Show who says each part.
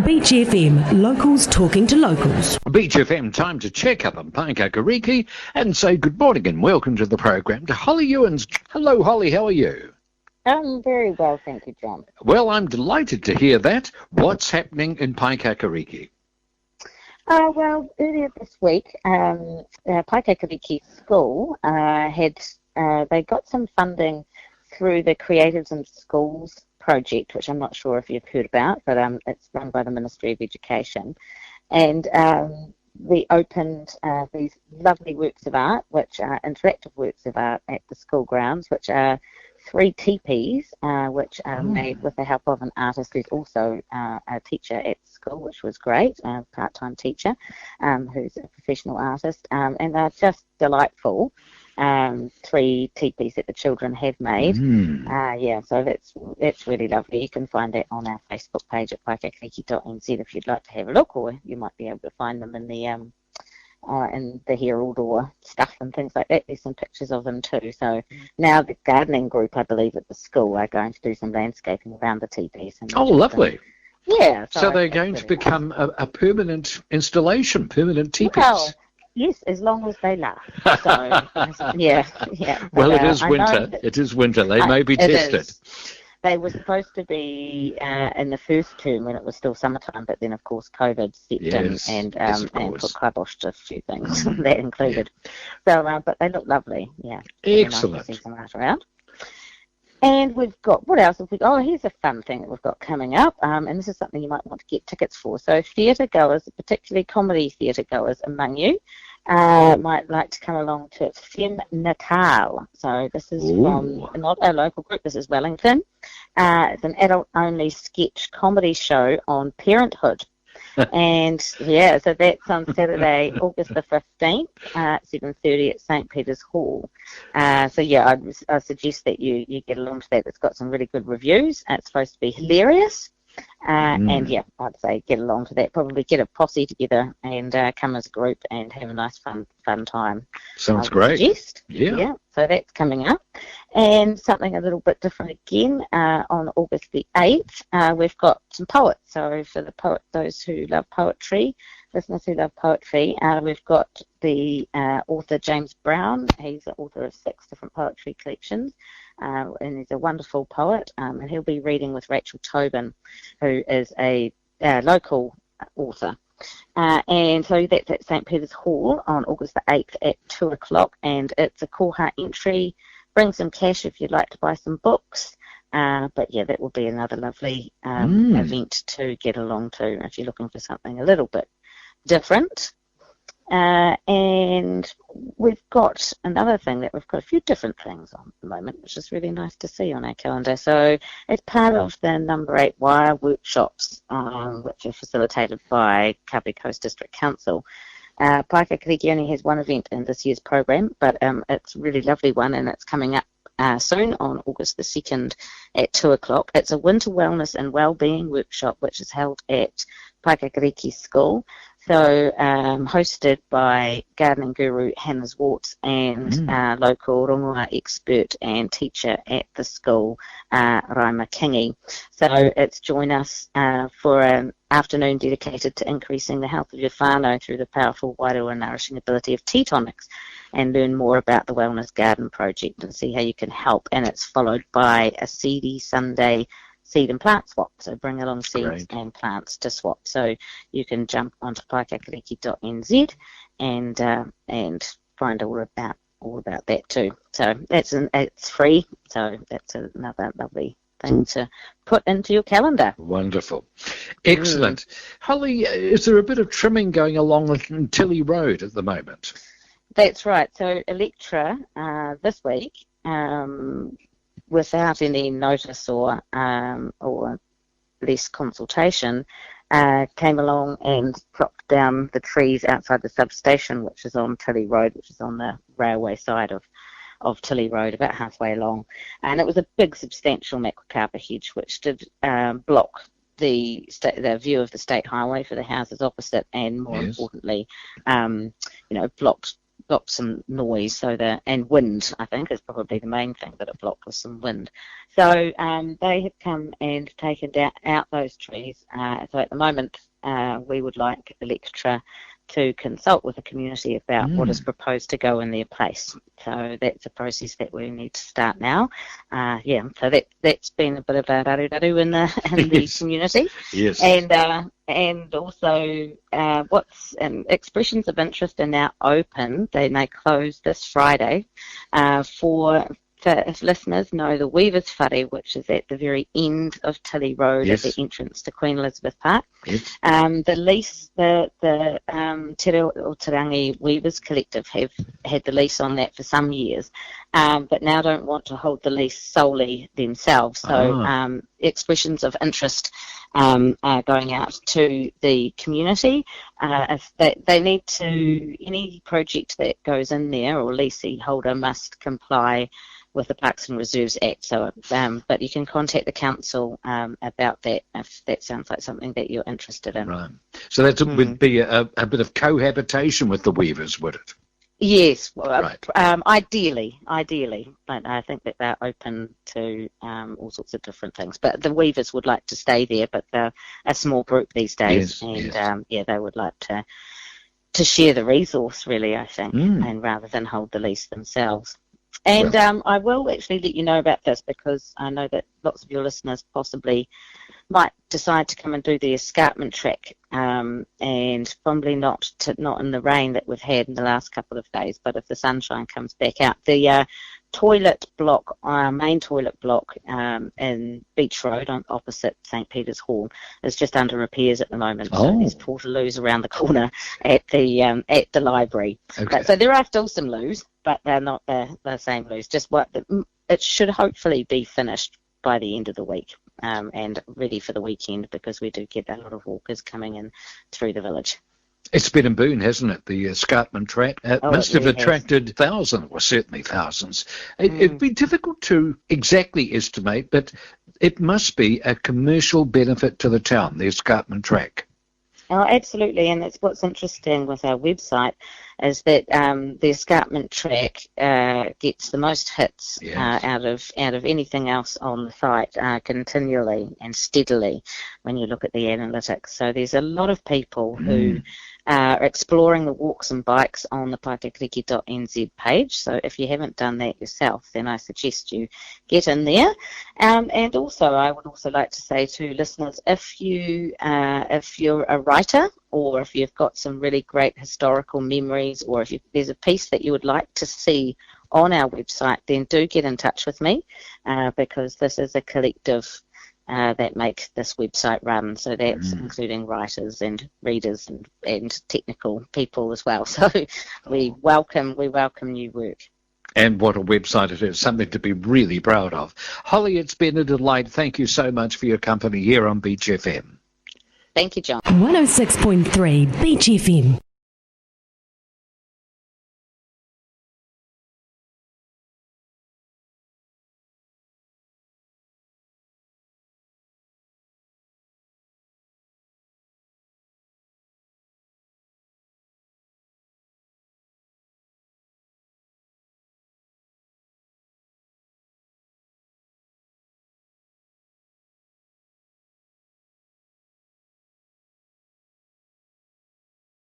Speaker 1: Beach FM, locals talking to locals.
Speaker 2: Beach FM, time to check up on Paekakariki and say good morning and welcome to the program to Holly Ewens. Hello, Holly, how are you?
Speaker 3: I'm very well, thank you, John.
Speaker 2: Well, I'm delighted to hear that. What's happening in Paekakariki?
Speaker 3: Well, earlier this week, Paekakariki School they got some funding through the Creatives in Schools project, which I'm not sure if you've heard about, but it's run by the Ministry of Education. And we opened these lovely works of art, which are interactive works of art at the school grounds, which are 3 teepees, which are made with the help of an artist who's also a teacher at school, which was great, a part-time teacher who's a professional artist, and they're just delightful. 3 teepees that the children have made. So that's really lovely. You can find that on our Facebook page at paekakariki.nz if you'd like to have a look, or you might be able to find them in the Herald or stuff and things like that. There's some pictures of them too. So now the gardening group, I believe, at the school are going to do some landscaping around the teepees.
Speaker 2: Oh, lovely.
Speaker 3: Yeah.
Speaker 2: So they're going to become a permanent installation, permanent teepees.
Speaker 3: Well, yes, as long as they last. So, yeah.
Speaker 2: Well, it is winter. It is winter. They may be tested.
Speaker 3: They were supposed to be in the first term when it was still summertime, but then, of course, COVID stepped in and put kiboshed a few things, that included. So, but they look lovely, yeah.
Speaker 2: Excellent.
Speaker 3: Nice to see some art around. And we've got, what else have we got? Oh, here's a fun thing that we've got coming up, and this is something you might want to get tickets for. So theatre goers, particularly comedy theatre goers among you, might like to come along to Fem Natal. So this is from not a local group, this is Wellington. It's an adult-only sketch comedy show on parenthood. And yeah, so that's on Saturday, August the 15th, at 7:30 at St. Peter's Hall. So yeah, I suggest that you get along to that. It's got some really good reviews. It's supposed to be hilarious. And yeah, I'd say get along to that. Probably get a posse together and come as a group and have a nice fun time.
Speaker 2: Sounds great. Suggest.
Speaker 3: Yeah. So that's coming up. And something a little bit different again, on August the 8th, we've got some poets. So for those who love poetry, listeners who love poetry, we've got the author James Brown. He's the author of 6 different poetry collections. And he's a wonderful poet, and he'll be reading with Rachel Tobin, who is a local author. And so that's at St. Peter's Hall on August the 8th at 2 o'clock, and it's a koha entry. Bring some cash if you'd like to buy some books. But yeah, that will be another lovely event to get along to if you're looking for something a little bit different. And we've got another thing that we've got a few different things on at the moment, which is really nice to see on our calendar. So it's part of the number 8 wire workshops, which are facilitated by Kapiti Coast District Council. Paekakariki only has one event in this year's program, but it's a really lovely one, and it's coming up soon on August the 2nd at 2 o'clock. It's a winter wellness and wellbeing workshop, which is held at Paekakariki School. So hosted by gardening guru Hannah Zwartz and local rongoa expert and teacher at the school, Raima Kingi. So it's join us for an afternoon dedicated to increasing the health of your whānau through the powerful wairua nourishing ability of tea tonics, and learn more about the Wellness Garden Project and see how you can help. And it's followed by a seedy Sunday seed and plant swap, so bring along seeds and plants to swap. So you can jump onto paekakariki.nz and find all about that too. So it's free, so that's another lovely thing to put into your calendar.
Speaker 2: Wonderful. Excellent. Holly, is there a bit of trimming going along on Tilly Road at the moment?
Speaker 3: That's right. So Electra this week, without any notice or less consultation, came along and chopped down the trees outside the substation, which is on Tilly Road, which is on the railway side of Tilly Road, about halfway along. And it was a big, substantial makwakapa hedge, which did block the view of the state highway for the houses opposite, and more importantly, blocked blocked some noise, and wind, I think, is probably the main thing that it blocked, was some wind. So they have come and taken out those trees. So at the moment, we would like Electra to consult with the community about what is proposed to go in their place. So that's a process that we need to start now. So that's been a bit of a daru-daru in the community.
Speaker 2: Yes.
Speaker 3: And also what's expressions of interest are now open. They may close this Friday if listeners know the Weavers Whare, which is at the very end of Tilly Road at the entrance to Queen Elizabeth Park.
Speaker 2: Yes.
Speaker 3: The lease, the Te Reo o Te Rangi Weavers Collective have had the lease on that for some years, but now don't want to hold the lease solely themselves. So expressions of interest are going out to the community. If they need to, any project that goes in there or leasing holder must comply with the Parks and Reserves Act. So, but you can contact the council about that if that sounds like something that you're interested in.
Speaker 2: Right. So that would be a bit of cohabitation with the Weavers, would it?
Speaker 3: Yes.
Speaker 2: Right.
Speaker 3: Ideally, but I think that they're open to all sorts of different things. But the Weavers would like to stay there, but they're a small group these days, they would like to share the resource, really, I think, and rather than hold the lease themselves. And I will actually let you know about this, because I know that lots of your listeners possibly might decide to come and do the escarpment track, and probably not in the rain that we've had in the last couple of days, but if the sunshine comes back out. The toilet block, our main toilet block in Beach Road on opposite St. Peter's Hall, is just under repairs at the moment. So there's portaloos around the corner at the library. Okay. So there are still some loos, but they're not the same loos. Just it should hopefully be finished by the end of the week, and ready for the weekend, because we do get a lot of walkers coming in through the village.
Speaker 2: It's been a boon, hasn't it? The escarpment track. It must have attracted thousands, or certainly thousands. It'd be difficult to exactly estimate, but it must be a commercial benefit to the town, the escarpment track.
Speaker 3: Oh, absolutely, and that's what's interesting with our website, is that the escarpment track gets the most hits out of anything else on the site continually and steadily when you look at the analytics. So there's a lot of people who are exploring the walks and bikes on the paekakariki.nz page. So if you haven't done that yourself, then I suggest you get in there. And also, I would also like to say to listeners, if you're a writer, or if you've got some really great historical memories, or if there's a piece that you would like to see on our website, then do get in touch with me, because this is a collective that make this website run. So that's including writers and readers and technical people as well. So we welcome new work.
Speaker 2: And what a website it is, something to be really proud of. Holly, it's been a delight. Thank you so much for your company here on Beach FM.
Speaker 3: Thank you, John.
Speaker 1: 106.3 Beach FM.